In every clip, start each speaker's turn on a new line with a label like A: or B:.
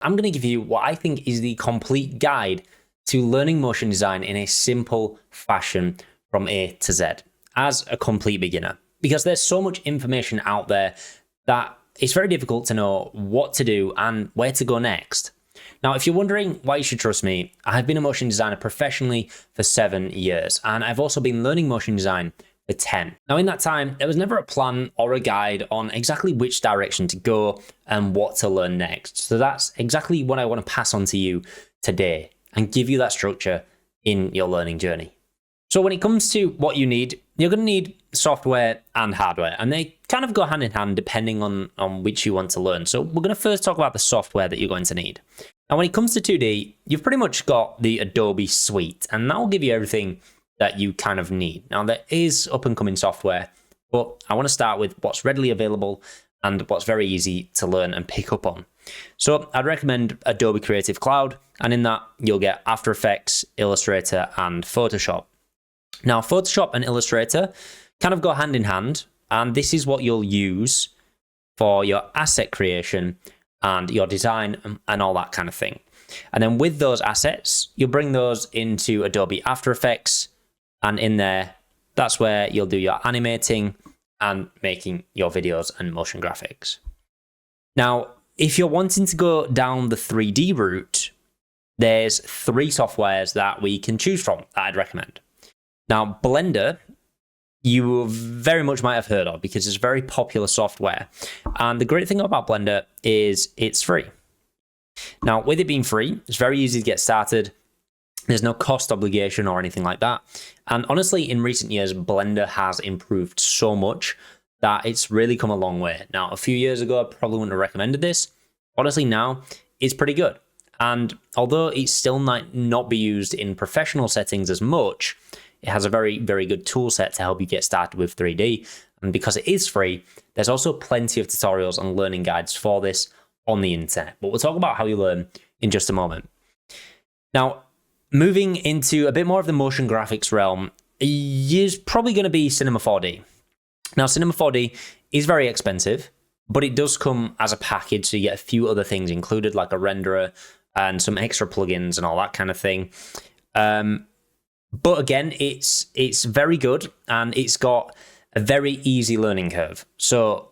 A: I'm going to give you what I think is the complete guide to learning motion design in a simple fashion from A to Z as a complete beginner. Because there's so much information out there that it's very difficult to know what to do and where to go next. Now, if you're wondering why you should trust me, I've been a motion designer professionally for 7 years, and I've also been learning motion design for 10. Now, in that time, there was never a plan or a guide on exactly which direction to go and what to learn next. So that's exactly what I want to pass on to you today and give you that structure in your learning journey. So when it comes to what you need, you're going to need software and hardware, and they kind of go hand in hand depending on which you want to learn. So we're going to first talk about the software that you're going to need. Now, when it comes to 2D, you've pretty much got the Adobe suite, and that will give you everything that you kind of need. Now, there is up and coming software, but I want to start with what's readily available and what's very easy to learn and pick up on. So I'd recommend Adobe Creative Cloud, and in that you'll get After Effects, Illustrator, and Photoshop. Now, Photoshop and Illustrator kind of go hand in hand, and this is what you'll use for your asset creation and your design and all that kind of thing. And then with those assets, you'll bring those into Adobe After Effects, and in there, that's where you'll do your animating and making your videos and motion graphics. Now, if you're wanting to go down the 3D route, there's 3 softwares that we can choose from that I'd recommend. Now, Blender, you very much might have heard of because it's very popular software. And the great thing about Blender is it's free. Now, with it being free, it's very easy to get started. There's no cost obligation or anything like that. And honestly, in recent years, Blender has improved so much that it's really come a long way. Now, a few years ago, I probably wouldn't have recommended this. Honestly, now it's pretty good. And although it still might not be used in professional settings as much, it has a very, very good tool set to help you get started with 3D. And because it is free, there's also plenty of tutorials and learning guides for this on the internet. But we'll talk about how you learn in just a moment. Now, moving into a bit more of the motion graphics realm is probably going to be Cinema 4D. Now, Cinema 4D is very expensive, but it does come as a package, so you get a few other things included, like a renderer and some extra plugins and all that kind of thing. But again, it's very good, and it's got a very easy learning curve. So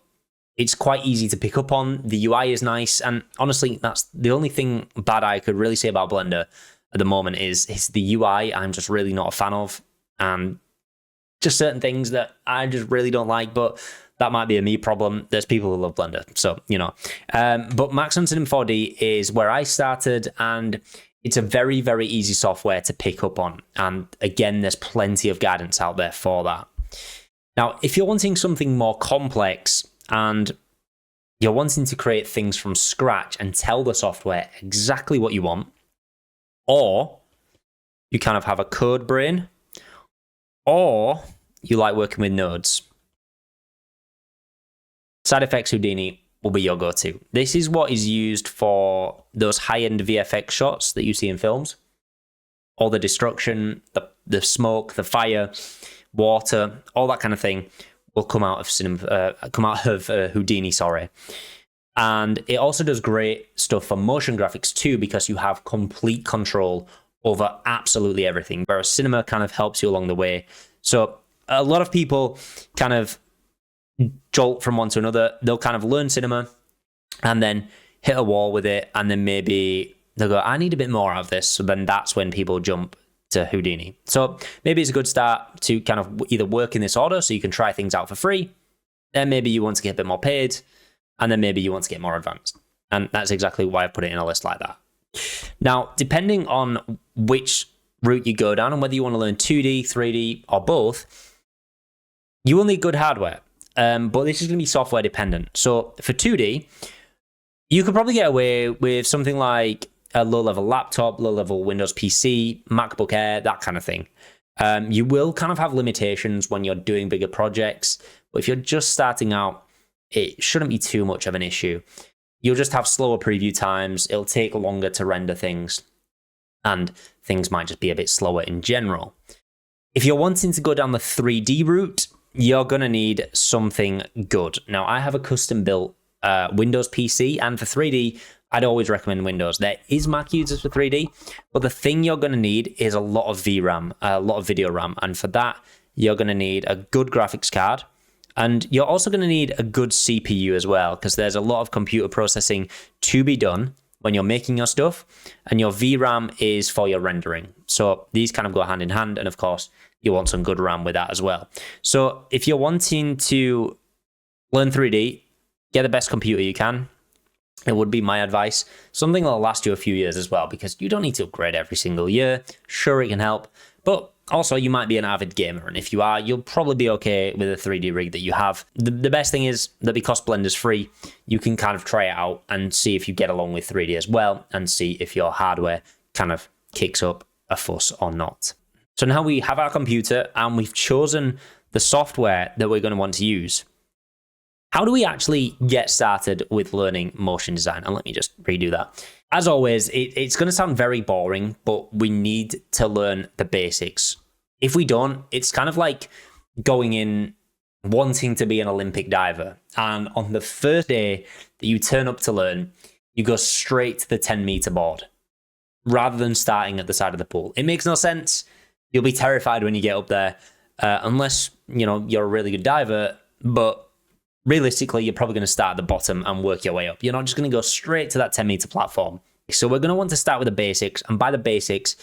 A: it's quite easy to pick up on. The UI is nice, and honestly, that's the only thing bad I could really say about Blender at the moment is the UI. I'm just really not a fan of, and just certain things that I just really don't like, but that might be a me problem. There's people who love Blender, so, you know. But Maximum Cinema 4D is where I started, and it's a very, very easy software to pick up on. And again, there's plenty of guidance out there for that. Now, if you're wanting something more complex and you're wanting to create things from scratch and tell the software exactly what you want, or you kind of have a code brain, or you like working with nodes, SideFX Houdini will be your go-to. This is what is used for those high-end VFX shots that you see in films. All the destruction, the smoke, the fire, water, all that kind of thing will come out of Houdini, sorry. And it also does great stuff for motion graphics too, because you have complete control over absolutely everything, whereas Cinema kind of helps you along the way. So a lot of people kind of jolt from one to another. They'll kind of learn Cinema and then hit a wall with it, and then maybe they'll go, I need a bit more out of this. So then that's when people jump to Houdini. So maybe it's a good start to kind of either work in this order so you can try things out for free, then maybe you want to get a bit more paid, and then maybe you want to get more advanced. And that's exactly why I put it in a list like that. Now, depending on which route you go down and whether you want to learn 2D, 3D, or both, you will need good hardware. But this is going to be software dependent. So for 2D, you could probably get away with something like a low-level laptop, low-level Windows PC, MacBook Air, that kind of thing. You will kind of have limitations when you're doing bigger projects, but if you're just starting out, it shouldn't be too much of an issue. You'll just have slower preview times, it'll take longer to render things, and things might just be a bit slower in general. If you're wanting to go down the 3D route, you're going to need something good. Now, I have a custom-built Windows PC, and for 3D, I'd always recommend Windows. There is Mac users for 3D, but the thing you're going to need is a lot of VRAM, a lot of video RAM. And for that, you're going to need a good graphics card. And you're also going to need a good CPU as well, because there's a lot of computer processing to be done when you're making your stuff. And your VRAM is for your rendering. So these kind of go hand in hand. And of course, you want some good RAM with that as well. So if you're wanting to learn 3D, get the best computer you can. It would be my advice. Something that'll last you a few years as well, because you don't need to upgrade every single year. Sure, it can help, but also you might be an avid gamer, and if you are, you'll probably be okay with a 3D rig that you have. The best thing is that because Blender's free, you can kind of try it out and see if you get along with 3D as well, and see if your hardware kind of kicks up a fuss or not. So now we have our computer and we've chosen the software that we're going to want to use. How do we actually get started with learning motion design? And let me just redo that. As always, it's going to sound very boring, but we need to learn the basics. If we don't, it's kind of like going in wanting to be an Olympic diver. And on the first day that you turn up to learn, you go straight to the 10-meter board rather than starting at the side of the pool. It makes no sense. You'll be terrified when you get up there, unless you're a really good diver, but realistically, you're probably going to start at the bottom and work your way up. You're not just going to go straight to that 10-meter platform. So we're going to want to start with the basics. And by the basics,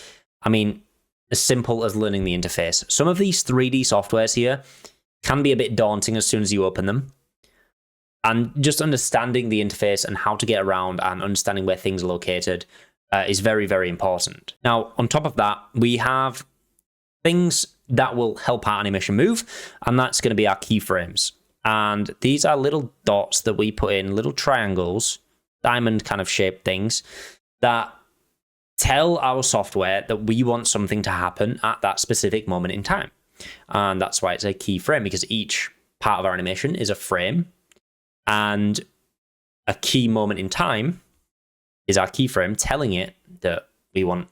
A: I mean as simple as learning the interface. Some of these 3D softwares here can be a bit daunting as soon as you open them. And just understanding the interface and how to get around and understanding where things are located is very, very important. Now, on top of that, we have things that will help our animation move, and that's going to be our keyframes. And these are little dots that we put in, little triangles, diamond kind of shaped things that tell our software that we want something to happen at that specific moment in time. And that's why it's a keyframe, because each part of our animation is a frame, and a key moment in time is our keyframe telling it that we want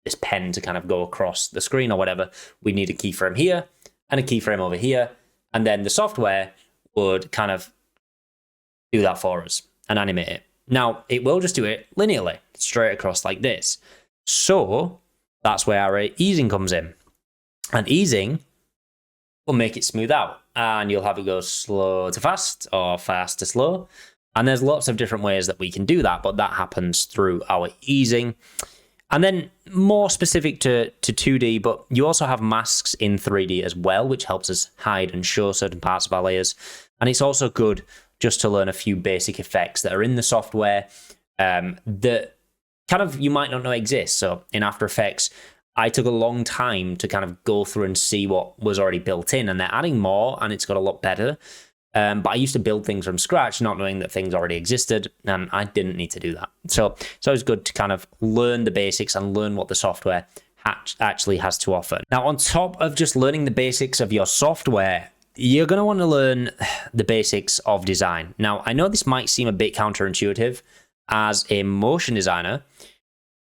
A: this pen to kind of go across the screen or whatever. We need a keyframe here and a keyframe over here. And then the software would kind of do that for us and animate it. Now, it will just do it linearly, straight across like this. So that's where our easing comes in. And easing will make it smooth out. And you'll have it go slow to fast or fast to slow. And there's lots of different ways that we can do that, but that happens through our easing. And then more specific to 2D, but you also have masks in 3D as well, which helps us hide and show certain parts of our layers. And it's also good just to learn a few basic effects that are in the software that kind of you might not know exist. So in After Effects, I took a long time to kind of go through and see what was already built in, and they're adding more, and it's got a lot better. But I used to build things from scratch, not knowing that things already existed, and I didn't need to do that. So it's always good to kind of learn the basics and learn what the software actually has to offer. Now, on top of just learning the basics of your software, you're going to want to learn the basics of design. Now, I know this might seem a bit counterintuitive as a motion designer,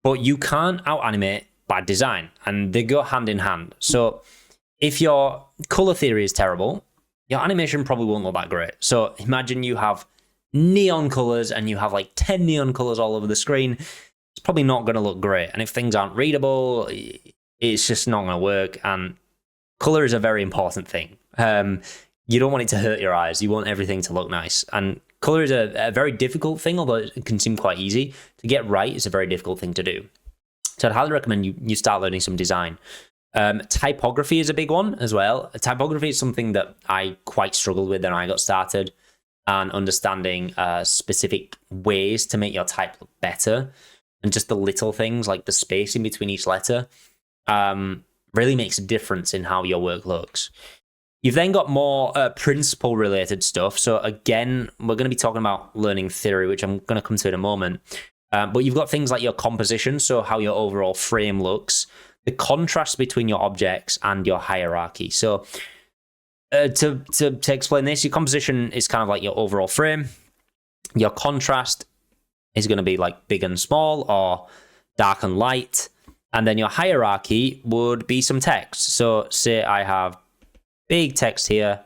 A: but you can't out-animate bad design, and they go hand in hand. So if your color theory is terrible, your animation probably won't look that great. So imagine you have neon colors and you have like 10 neon colors all over the screen. It's probably not going to look great. And if things aren't readable, it's just not going to work. And color is a very important thing. You don't want it to hurt your eyes. You want everything to look nice. And color is a very difficult thing, although it can seem quite easy. To get right is a very difficult thing to do. So I'd highly recommend you start learning some design. Typography is a big one as well. Typography is something that I quite struggled with when I got started, and understanding specific ways to make your type look better, and just the little things like the space in between each letter really makes a difference in how your work looks. You've then got more principle related stuff. So again, we're going to be talking about learning theory, which I'm going to come to in a moment. But you've got things like your composition, so how your overall frame looks, the contrast between your objects, and your hierarchy. So to explain this, your composition is kind of like your overall frame. Your contrast is going to be like big and small or dark and light. And then your hierarchy would be some text. So say I have big text here,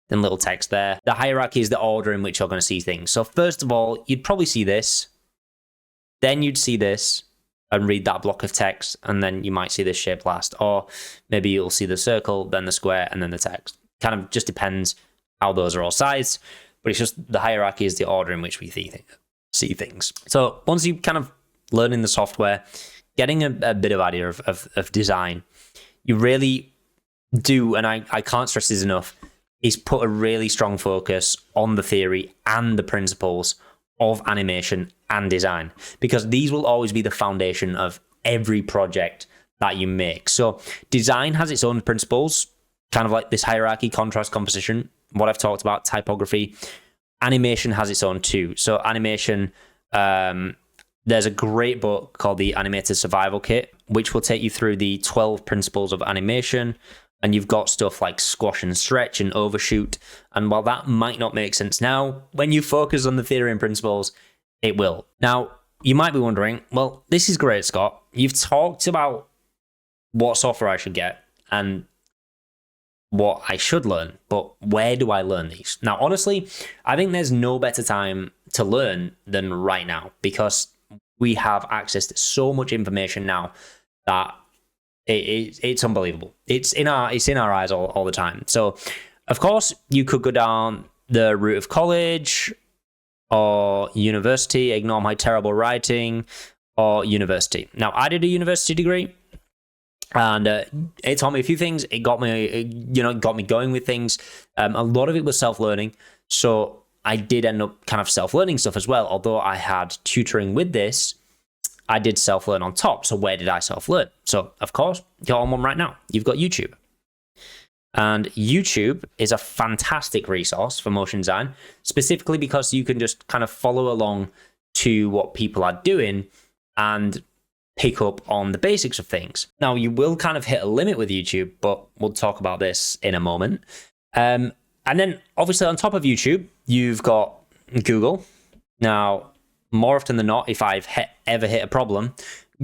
A: then little text there. The hierarchy is the order in which you're going to see things. So first of all, you'd probably see this. then you'd see this and read that block of text, and then you might see this shape last, or maybe you'll see the circle, then the square, and then the text. Kind of just depends how those are all sized, but it's just the hierarchy is the order in which we see things. So once you kind of learning the software, getting a bit of idea of design, you really do, and I can't stress this enough, is put a really strong focus on the theory and the principles of animation and design, because these will always be the foundation of every project that you make. So design has its own principles, kind of like this hierarchy, contrast, composition, what I've talked about, typography. Animation has its own too. So animation, there's a great book called The Animated Survival Kit, which will take you through the 12 principles of animation. And you've got stuff like squash and stretch and overshoot. And while that might not make sense now, when you focus on the theory and principles, it will. Now, you might be wondering, well, this is great, Scott. You've talked about what software I should get and what I should learn, but where do I learn these? Now, honestly, I think there's no better time to learn than right now, because we have access to so much information now that it's unbelievable. It's in our eyes all the time. So, of course, you could go down the route of college or university, ignore my terrible writing, or university. Now, I did a university degree, and it taught me a few things. It got me, got me going with things. A lot of it was self-learning. So I did end up kind of self-learning stuff as well. Although I had tutoring with this, I did self-learn on top. So where did I self-learn? So, of course, you're on one right now. You've got YouTube. And YouTube is a fantastic resource for motion design, specifically because you can just kind of follow along to what people are doing and pick up on the basics of things. Now, you will kind of hit a limit with YouTube, but we'll talk about this in a moment. And then, obviously, on top of YouTube, you've got Google. Now, more often than not, if I've ever hit a problem,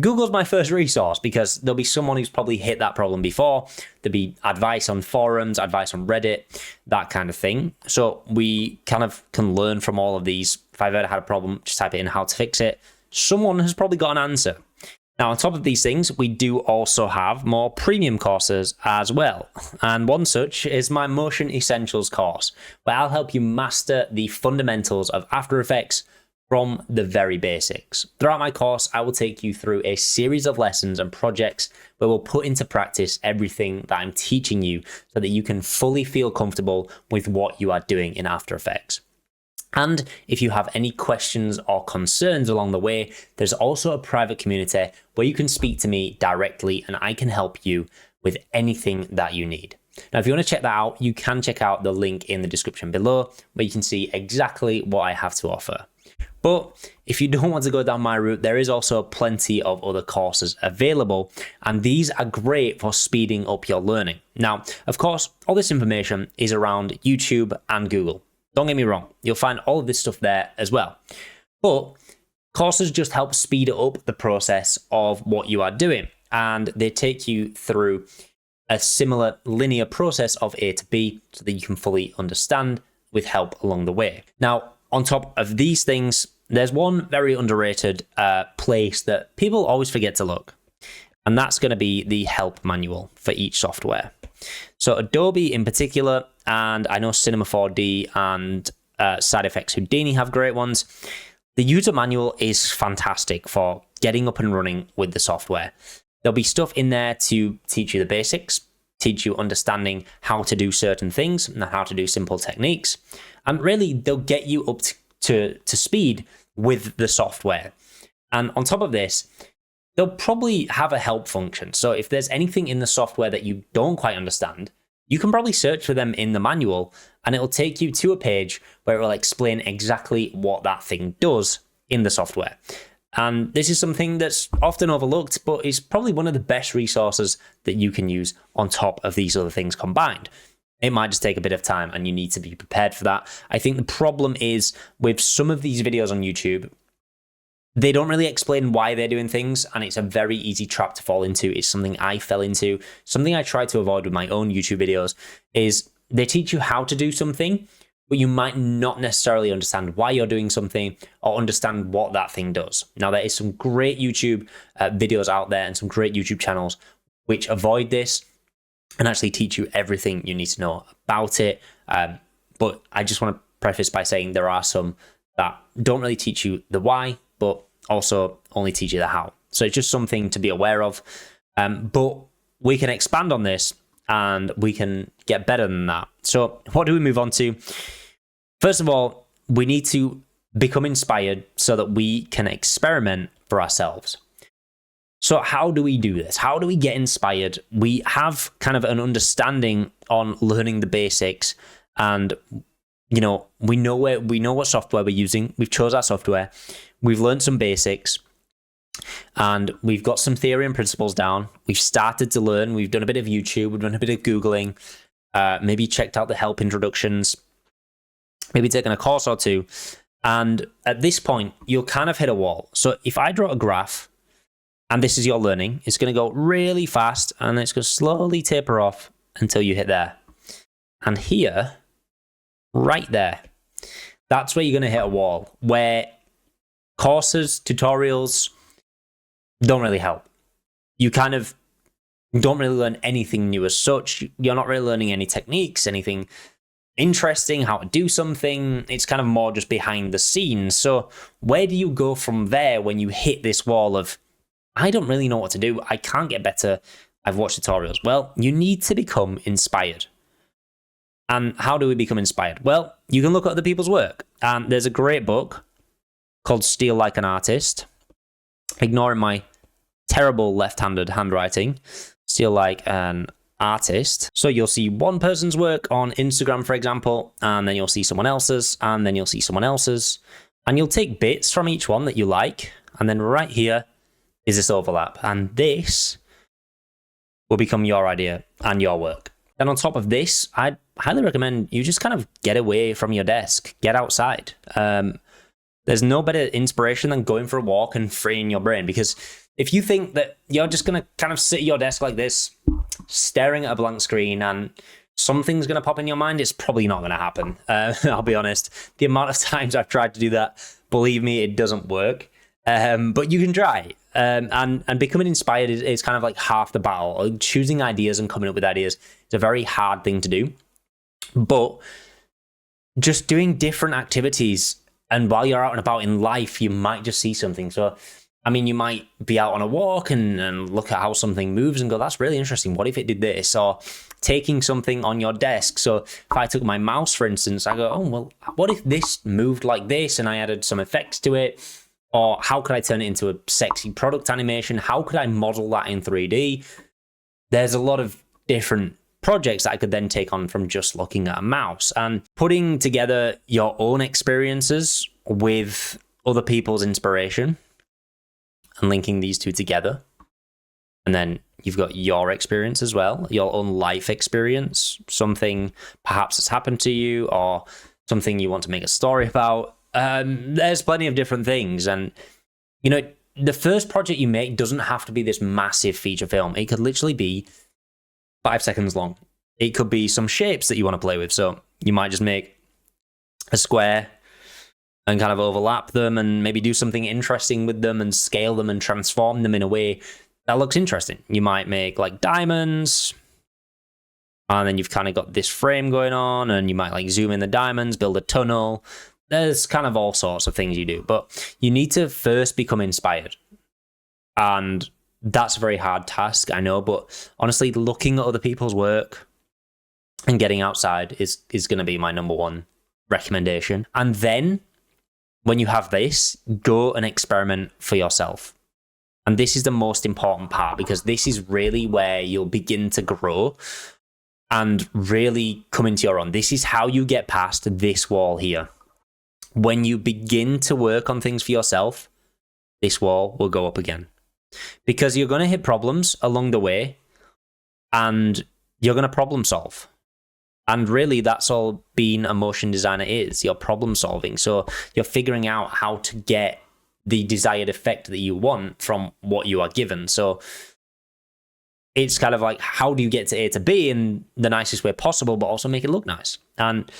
A: Google's my first resource, because there'll be someone who's probably hit that problem before. There'll be advice on forums, advice on Reddit, that kind of thing. So we kind of can learn from all of these. If I've ever had a problem, just type it in how to fix it. Someone has probably got an answer. Now, on top of these things, we do also have more premium courses as well. And one such is my Motion Essentials course, where I'll help you master the fundamentals of After Effects from the very basics. Throughout my course, I will take you through a series of lessons and projects where we'll put into practice everything that I'm teaching you so that you can fully feel comfortable with what you are doing in After Effects. And if you have any questions or concerns along the way, there's also a private community where you can speak to me directly and I can help you with anything that you need. Now, if you want to check that out, you can check out the link in the description below where you can see exactly what I have to offer. But if you don't want to go down my route, there is also plenty of other courses available, and these are great for speeding up your learning. Now, of course, all this information is around YouTube and Google. Don't get me wrong, you'll find all of this stuff there as well. But courses just help speed up the process of what you are doing, and they take you through a similar linear process of A to B so that you can fully understand with help along the way. Now, on top of these things, there's one very underrated place that people always forget to look, and that's going to be the help manual for each software. So Adobe in particular, and I know Cinema 4D and Side Effects Houdini have great ones. The user manual is fantastic for getting up and running with the software. There'll be stuff in there to teach you the basics, teach you understanding how to do certain things and how to do simple techniques. And really, they'll get you up to speed with the software. And on top of this, they'll probably have a help function. So if there's anything in the software that you don't quite understand, you can probably search for them in the manual and it'll take you to a page where it will explain exactly what that thing does in the software. And this is something that's often overlooked, but is probably one of the best resources that you can use on top of these other things combined. It might just take a bit of time and you need to be prepared for that. I think the problem is with some of these videos on YouTube, they don't really explain why they're doing things, and it's a very easy trap to fall into. It's something I fell into. Something I try to avoid with my own YouTube videos is they teach you how to do something but you might not necessarily understand why you're doing something or understand what that thing does. Now, there is some great YouTube videos out there and some great YouTube channels which avoid this and actually teach you everything you need to know about it. But I just want to preface by saying there are some that don't really teach you the why, but also only teach you the how. So it's just something to be aware of. But we can expand on this and we can get better than that. So what do we move on to? First of all, we need to become inspired so that we can experiment for ourselves. So how do we do this? How do we get inspired? We have kind of an understanding on learning the basics, and we know what software we're using. We've chose our software. We've learned some basics, and we've got some theory and principles down. We've started to learn. We've done a bit of YouTube. We've done a bit of Googling. Maybe checked out the help introductions. Maybe taken a course or two. And at this point, you'll kind of hit a wall. So if I draw a graph, and this is your learning, it's going to go really fast, and it's going to slowly taper off until you hit there. And here, right there, that's where you're going to hit a wall, where courses, tutorials don't really help. You kind of don't really learn anything new as such. You're not really learning any techniques, anything interesting, how to do something. It's kind of more just behind the scenes. So where do you go from there when you hit this wall of, I don't really know what to do, I can't get better, I've watched tutorials? Well, you need to become inspired. And how do we become inspired? Well, you can look at other people's work. And there's a great book called Steal Like an Artist. Ignoring my terrible left-handed handwriting. Steal Like an Artist. So you'll see one person's work on Instagram, for example, and then you'll see someone else's, and then you'll see someone else's. And you'll take bits from each one that you like, and then right here is this overlap. And this will become your idea and your work. And on top of this, I'd highly recommend you just kind of get away from your desk, get outside. There's no better inspiration than going for a walk and freeing your brain, because if you think that you're just going to kind of sit at your desk like this, staring at a blank screen, and something's going to pop in your mind, it's probably not going to happen. I'll be honest. The amount of times I've tried to do that, believe me, it doesn't work. But you can try. And becoming inspired is kind of like half the battle. Choosing ideas and coming up with ideas is a very hard thing to do. But just doing different activities, and while you're out and about in life, you might just see something. So, I mean, you might be out on a walk and look at how something moves and go, that's really interesting. What if it did this? Or taking something on your desk. So if I took my mouse, for instance, I go, oh, well, what if this moved like this and I added some effects to it? Or how could I turn it into a sexy product animation? How could I model that in 3D? There's a lot of different projects that I could then take on from just looking at a mouse, and putting together your own experiences with other people's inspiration and linking these two together. And then you've got your experience as well, your own life experience, something perhaps that's happened to you or something you want to make a story about. There's plenty of different things. And, you know, the first project you make doesn't have to be this massive feature film. It could literally be 5 seconds long. It could be some shapes that you want to play with. So you might just make a square and kind of overlap them and maybe do something interesting with them and scale them and transform them in a way that looks interesting. You might make like diamonds, and then you've kind of got this frame going on, and you might like zoom in the diamonds, build a tunnel. There's kind of all sorts of things you do, but you need to first become inspired. And that's a very hard task, I know, but honestly, looking at other people's work and getting outside is going to be my number one recommendation. And then when you have this, go and experiment for yourself. And this is the most important part, because this is really where you'll begin to grow and really come into your own. This is how you get past this wall here. When you begin to work on things for yourself, this wall will go up again. Because you're going to hit problems along the way, and you're going to problem solve. And really, that's all being a motion designer is. You're problem solving. So you're figuring out how to get the desired effect that you want from what you are given. So it's kind of like, how do you get to A to B in the nicest way possible, but also make it look nice? And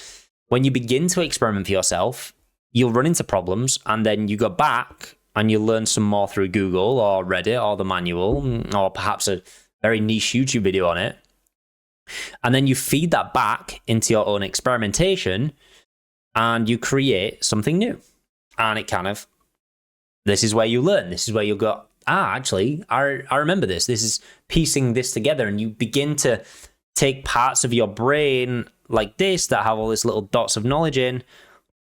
A: when you begin to experiment for yourself, you'll run into problems, and then you go back and you learn some more through Google or Reddit or the manual, or perhaps a very niche YouTube video on it. And then you feed that back into your own experimentation and you create something new. And it kind of, this is where you learn. This is where you'll go, actually, I remember this. This is piecing this together. And you begin to take parts of your brain like this that have all these little dots of knowledge in,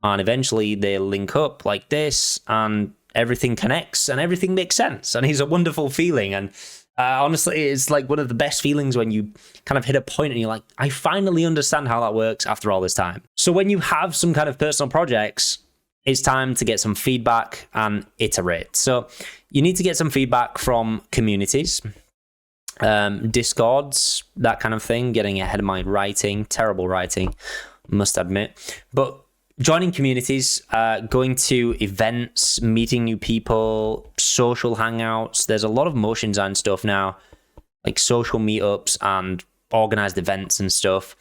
A: and eventually they link up like this, and everything connects and everything makes sense. And it's a wonderful feeling. And honestly, it's like one of the best feelings when you kind of hit a point and you're like, I finally understand how that works after all this time. So when you have some kind of personal projects, it's time to get some feedback and iterate. So you need to get some feedback from communities, Discords, that kind of thing, getting ahead of my writing, terrible writing, must admit. But joining communities, going to events, meeting new people, social hangouts. There's a lot of motion design stuff now, like social meetups and organized events and stuff.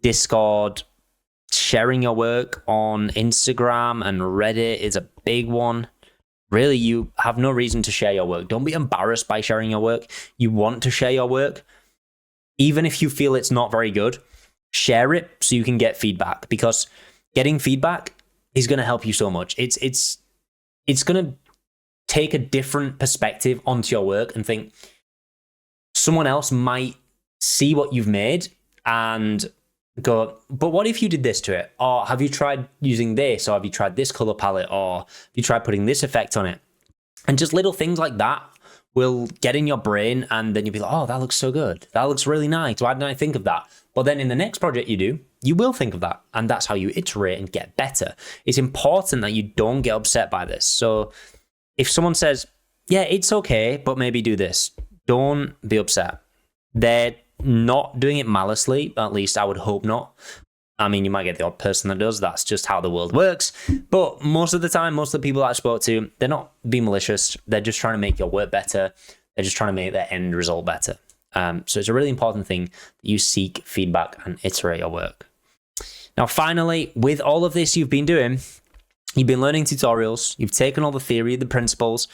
A: Discord, sharing your work on Instagram and Reddit is a big one. Really, you have no reason to share your work. Don't be embarrassed by sharing your work. You want to share your work. Even if you feel it's not very good, share it so you can get feedback, because getting feedback is going to help you so much. It's going to take a different perspective onto your work and think someone else might see what you've made and go, but what if you did this to it? Or have you tried using this? Or have you tried this color palette? Or have you tried putting this effect on it? And just little things like that will get in your brain, and then you'll be like, oh, that looks so good. That looks really nice. Why didn't I think of that? But then in the next project you do, you will think of that. And that's how you iterate and get better. It's important that you don't get upset by this. So if someone says, yeah, it's okay, but maybe do this, don't be upset. They're not doing it maliciously, at least I would hope not. I mean, you might get the odd person that does. That's just how the world works. But most of the time, most of the people that I spoke to, they're not being malicious. They're just trying to make your work better. They're just trying to make their end result better. So it's a really important thing that you seek feedback and iterate your work. Now, finally, with all of this you've been doing, you've been learning tutorials, you've taken all the theory, the principles,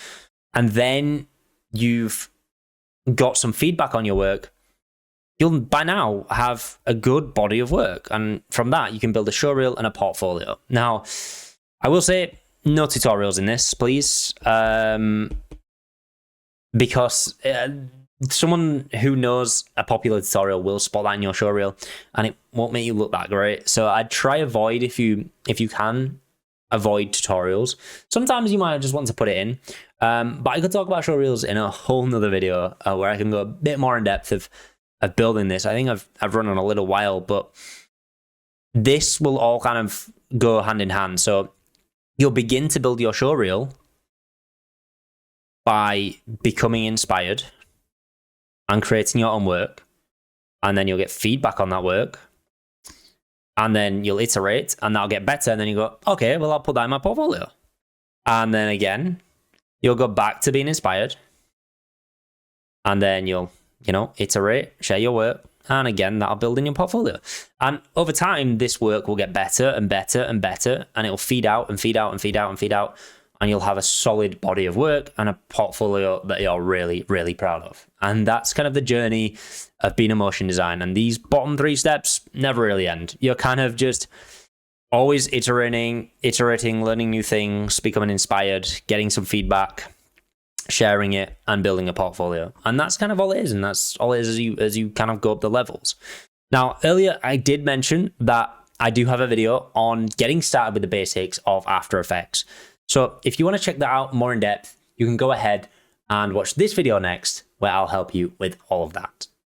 A: and then you've got some feedback on your work. You'll by now have a good body of work. And from that, you can build a showreel and a portfolio. Now, I will say no tutorials in this, please. Because someone who knows a popular tutorial will spot that in your showreel and it won't make you look that great. So I'd try avoid, if you can, avoid tutorials. Sometimes you might just want to put it in. But I could talk about showreels in a whole nother video where I can go a bit more in depth of building this. I think I've run on a little while, but this will all kind of go hand in hand. So you'll begin to build your showreel by becoming inspired and creating your own work, and then you'll get feedback on that work, and then you'll iterate, and that'll get better, and then you go, okay, well, I'll put that in my portfolio. And then again, you'll go back to being inspired, and then you'll iterate, share your work, and again, that'll build in your portfolio. And over time, this work will get better and better and better, and it'll feed out and feed out and feed out and feed out, and you'll have a solid body of work and a portfolio that you're really, really proud of. And that's kind of the journey of being a motion design. And these bottom 3 steps never really end. You're kind of just always iterating, learning new things, becoming inspired, getting some feedback, sharing it, and building a portfolio. And that's kind of all it is. And that's all it is as you kind of go up the levels. Now, earlier I did mention that I do have a video on getting started with the basics of After Effects. So if you want to check that out more in depth, you can go ahead and watch this video next, where I'll help you with all of that.